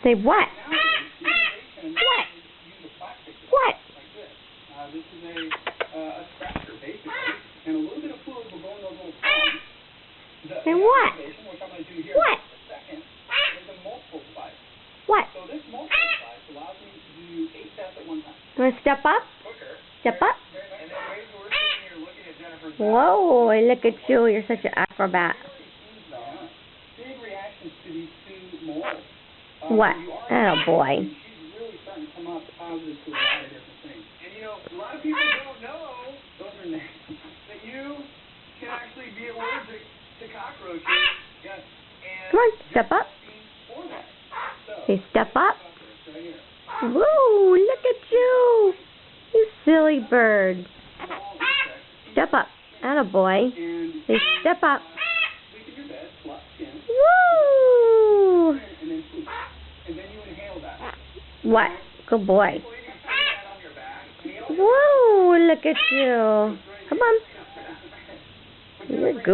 Say what? What? What? This is a scratcher, basically, and a little bit of fluid will go in those little prongs. Say what? Which I'm going to do here What? in a second, is a multiple device. What? So this multiple device allows me to do 8 steps at one time. You want to step up? Quicker. Step up? And then right where we're sitting here looking at Jennifer's Whoa, look at you. You're such an acrobat. big reactions to these two molds. What? Oh, boy. She's really starting to come up positive to a lot of different things. And you know, a lot of people don't know, those are nasty, that you can actually be allergic to cockroaches. Yes. And Come on, step up. for that. Say step up. Right here. Whoa, look at you. You silly bird. Small insects. Step up. Attaboy. And Say step up. sleep in your bed, flat skin, Woo! and then sleep. And then you inhale that. What? Good boy. So you can put that on your back. Whoa, look at you. Come on. You're good.